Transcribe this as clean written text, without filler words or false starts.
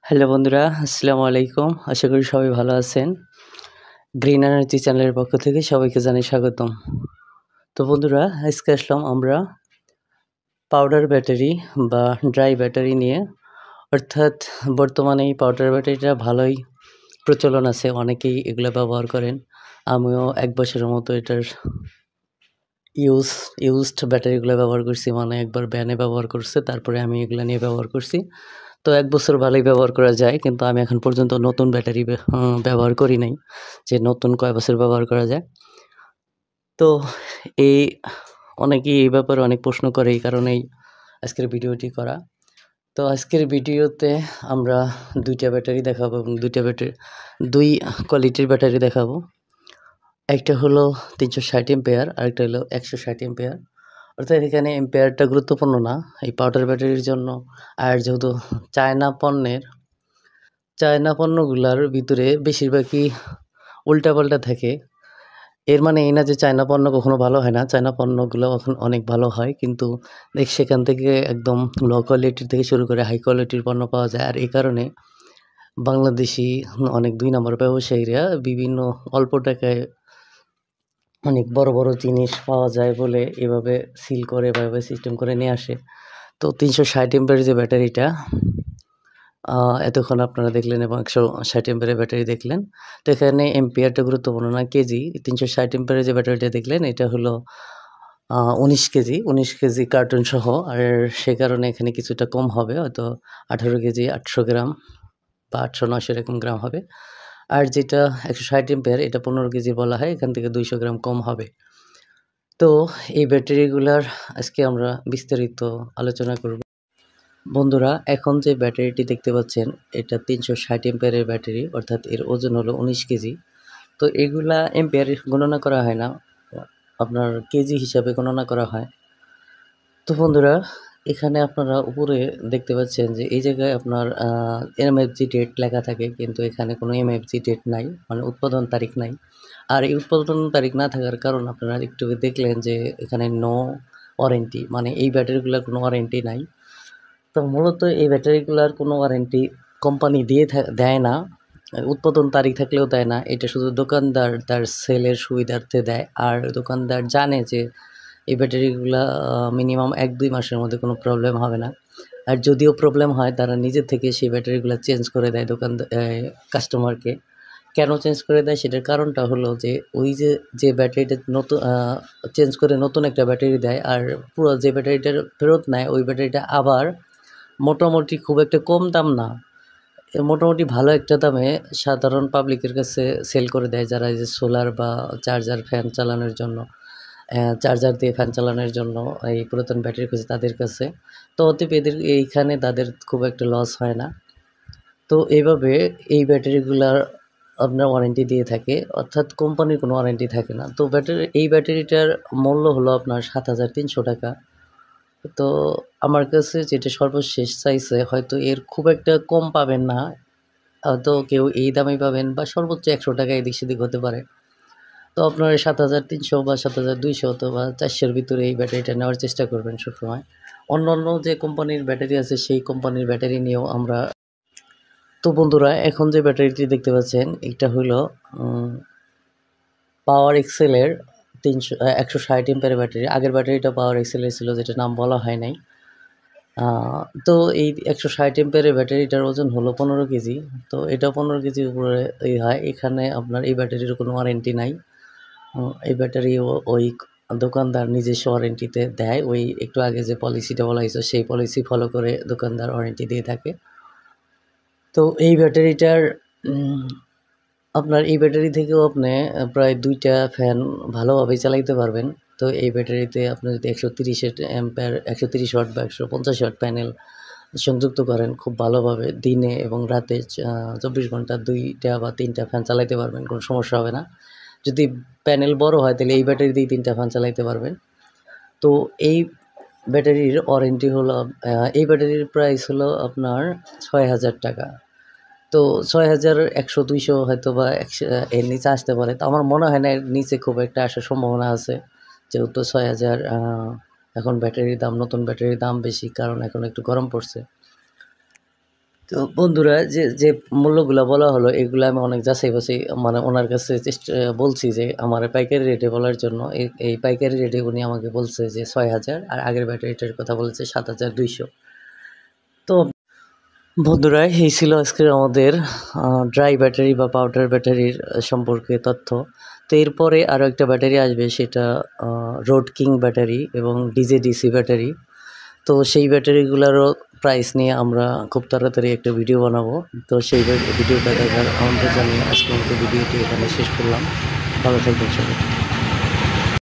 Hello বন্ধুরা, আসসালামু আলাইকুম। আশা করি সবাই ভালো আছেন। গ্রিন এনার্জি চ্যানেলের পক্ষ থেকে সবাইকে জানাই স্বাগতম। তো বন্ধুরা, আজকে আসলাম আমরা পাউডার ব্যাটারি বা ড্রাই ব্যাটারি নিয়ে। অর্থাৎ বর্তমানে এই পাউডার ব্যাটারিটা ভালোই প্রচলন আছে, অনেকেই এগুলো ব্যবহার করেন। আমিও ১ বছরের মতো এটার ইউজড ব্যাটারিগুলো ব্যবহার করছি, মানে একবার ভ্যানে ব্যবহার করছে, তারপরে আমি এগুলা নিয়ে ব্যবহার করছি। তো ১ বছর ভালোই ব্যবহার করা যায়, কিন্তু আমি এখন পর্যন্ত নতুন ব্যাটারি ব্যবহার করি নাই, যে নতুন কয় বছর ব্যবহার করা যায়। তো এই অনেকেই এই ব্যাপারে অনেক প্রশ্ন করে, এই কারণেই আজকের ভিডিওটি করা। তো আজকের ভিডিওতে আমরা ২ টা ব্যাটারি দেখাবো এবং ২ কোয়ালিটির ব্যাটারি দেখাবো। একটা হলো ৩৬০ এম্পিয়ার, আরেকটা হলো ১৬০ এম্পিয়ার। অর্থাৎ এখানে এম্পিয়ারটা গুরুত্বপূর্ণ না এই পাউডার ব্যাটারির জন্য। আর যেহেতু চায়না পণ্যগুলার ভিতরে বেশিরভাগই উল্টাপাল্টা থাকে। এর মানে এই না যে চায়না পণ্য কখনো ভালো হয় না। চায়না পণ্যগুলো এখন অনেক ভালো হয়। কিন্তু সেখান থেকে একদম লো কোয়ালিটির থেকে শুরু করে হাই কোয়ালিটির পণ্য পাওয়া যায়। আর এই কারণে বাংলাদেশি অনেক ২ নম্বর ব্যবসায়ীরা বিভিন্ন অল্প টাকায় অনেক বড়, বড় জিনিস পাওয়া যায় বলে এভাবে সিল করে বা এভাবে সিস্টেম করে নিয়ে আসে। তো ৩৬০ এম্পিয়ারের যে ব্যাটারিটা এতক্ষণ আপনারা দেখলেন এবং ১৬০ এম্পিয়ারের ব্যাটারি দেখলেন। তো এখানে এম্পিয়ারটা গুরুত্বপূর্ণ না, কেজি। ৩৬০ এম্পিয়ারের যে ব্যাটারিটা দেখলেন এটা হলো ১৯ কেজি, ১৯ কেজি কার্টুন সহ। আর সে কারণে এখানে কিছুটা কম হবে, হয়তো ১৮ কেজি ৮০০ গ্রাম বা ৮০০-৯০০ এরকম গ্রাম হবে। আর যেটা ১৬০ এম্পিয়ার এটা ১৫ কেজি বলা হয়, এখান থেকে ২০০ গ্রাম কম হবে। তো এই ব্যাটারিগুলার আজকে আমরা বিস্তারিত আলোচনা করব। বন্ধুরা, এখন যে ব্যাটারিটি দেখতে পাচ্ছেন এটা ৩৬০ এম্পিয়ারের ব্যাটারি, অর্থাৎ এর ওজন হলো ১৯ কেজি। তো এগুলা এম্পিয়ার গণনা করা হয় না, আপনার কেজি হিসাবে গণনা করা হয়। তো বন্ধুরা, এখানে আপনারা উপরে দেখতে পাচ্ছেন যে এই জায়গায় আপনার এমএফজি ডেট লেখা থাকে, কিন্তু এখানে কোনো এমএফজি ডেট নাই, মানে উৎপাদন তারিখ নাই। আর এই উৎপাদন তারিখ না থাকার কারণ আপনারা একটু দেখলেন যে এখানে নো ওয়ারেন্টি, মানে এই ব্যাটারিগুলোর কোনো ওয়ারেন্টি নাই। তো মূলত এই ব্যাটারিগুলার কোনো ওয়ারেন্টি কোম্পানি দেয় না। উৎপাদন তারিখ থাকলেও দেয় না। এটা শুধু দোকানদার তার সেলের সুবিধার্থে দেয়। আর দোকানদার জানে যে এই ব্যাটারিগুলা মিনিমাম ১-২ মাসের মধ্যে কোনো প্রবলেম হবে না। আর যদিও প্রবলেম হয় তারা নিজে থেকে সেই ব্যাটারিগুলা চেঞ্জ করে দেয় কাস্টমারকে। কেন চেঞ্জ করে দেয় সেটার কারণটা হলো যে ওই যে ব্যাটারিটা নতুন চেঞ্জ করে নতুন একটা ব্যাটারি দেয়, আর পুরো যে ব্যাটারিটার ফেরত নেয় ওই ব্যাটারিটা আবার মোটামুটি খুব একটা কম দাম না, মোটামুটি ভালো একটা দামে সাধারণ পাবলিকের কাছে সেল করে দেয়, যারা এই যে সোলার বা চার্জার দিয়ে ফ্যান চালানোর জন্য এই পুরাতন ব্যাটারি খুঁজে তাদের কাছে। তো অতএব এইখানে তাদের খুব একটা লস হয় না। তো এইভাবে এই ব্যাটারিগুলার আপনার ওয়ারেন্টি দিয়ে থাকে, অর্থাৎ কোম্পানির কোনো ওয়ারেন্টি থাকে না। তো এই ব্যাটারিটার মূল্য হলো আপনার ৭৩০০ টাকা। তো আমার কাছে যেটা সর্বশেষ চাইছে, হয়তো এর খুব একটা কম পাবেন না। হয়তো কেউ এই দামেই পাবেন বা সর্বোচ্চ ১০০ টাকা এদিক সেদিক হতে পারে। তো আপনার ৭৩০০ বা ৭২০০ অথবা ৪০০-র ভিতরে এই ব্যাটারিটা নেওয়ার চেষ্টা করবেন সবসময়। অন্যান্য যে কোম্পানির ব্যাটারি আছে সেই কোম্পানির ব্যাটারি নিয়েও আমরা। তো বন্ধুরা, এখন যে ব্যাটারিটি দেখতে পাচ্ছেন এটা হলো পাওয়ার এক্সেলের ১৬০ এম্পিয়ারের ব্যাটারি। আগের ব্যাটারিটা পাওয়ার এক্সেলের ছিল, যেটার নাম বলা হয় নাই। তো এই ১৬০ এম্পিয়ারের ব্যাটারিটার ওজন হলো ১৫ কেজি। তো এটা ১৫ কেজির উপরে হয়। এখানে আপনার এই ব্যাটারির কোনো ওয়ারেন্টি নাই। এই ব্যাটারি ওই দোকানদার নিজস্ব ওয়ারেন্টিতে দেয়। ওই একটু আগে যে পলিসিটা বলা হয়েছে সেই পলিসি ফলো করে দোকানদার ওয়ারেন্টি দিয়ে থাকে। তো এই ব্যাটারিটার আপনার এই ব্যাটারি থেকেও আপনি প্রায় ২ টা ফ্যান ভালোভাবেই চালাইতে পারবেন। তো এই ব্যাটারিতে আপনি যদি ১৩০ অ্যাম্পিয়ার ১৩০ ওয়াট বা ১৫০ ওয়াট প্যানেল সংযুক্ত করেন খুব ভালোভাবে, দিনে এবং রাতে ২৪ ঘন্টা ২ টা বা ৩ টা ফ্যান চালাইতে পারবেন, কোনো সমস্যা হবে না। যদি প্যানেল বড় হয় তাহলে এই ব্যাটারি দিয়েই ৩ টা ফ্যান চালাইতে পারবেন। তো এই ব্যাটারির ওয়ারেন্টি হলো এই ব্যাটারির প্রাইস হলো আপনার ৬,০০০ টাকা। তো ৬,০০০, ১০০-২০০ হয়তোবা এর নিচে আসতে পারে। তো আমার মনে হয় না এর নিচে খুব একটা আসার সম্ভাবনা আছে। যেহেতু ৬,০০০ এখন নতুন ব্যাটারির দাম বেশি, কারণ এখন একটু গরম পড়ছে। তো বন্ধুরা যে মূল্যগুলা বলা হলো এগুলো আমি অনেক যাচাই-বাছাই মানে ওনার কাছে বলছি যে আমার পাইকারি রেটে বলার জন্য। এই পাইকারি রেটে উনি আমাকে বলছে যে ৬,০০০ আর আগের ব্যাটারিটার কথা বলেছে ৭,২০০। তো বন্ধুরা এই ছিল আজকের আমাদের ড্রাই ব্যাটারি বা পাউডার ব্যাটারির সম্পর্কে তথ্য। তো এরপরে আরও একটা ব্যাটারি আসবে সেটা রোড কিং ব্যাটারি এবং ডিজে-ডিসি ব্যাটারি। তো সেই ব্যাটারিগুলোরও প্রাইস নিয়ে আমরা খুব তাড়াতাড়ি একটা ভিডিও বানাবো। তো সেই ভিডিওটা দেখার আমন্ত্রণ জানিয়ে আজকের মতো ভিডিওটি এখানে শেষ করলাম। ভালো থাকবেন সবাই।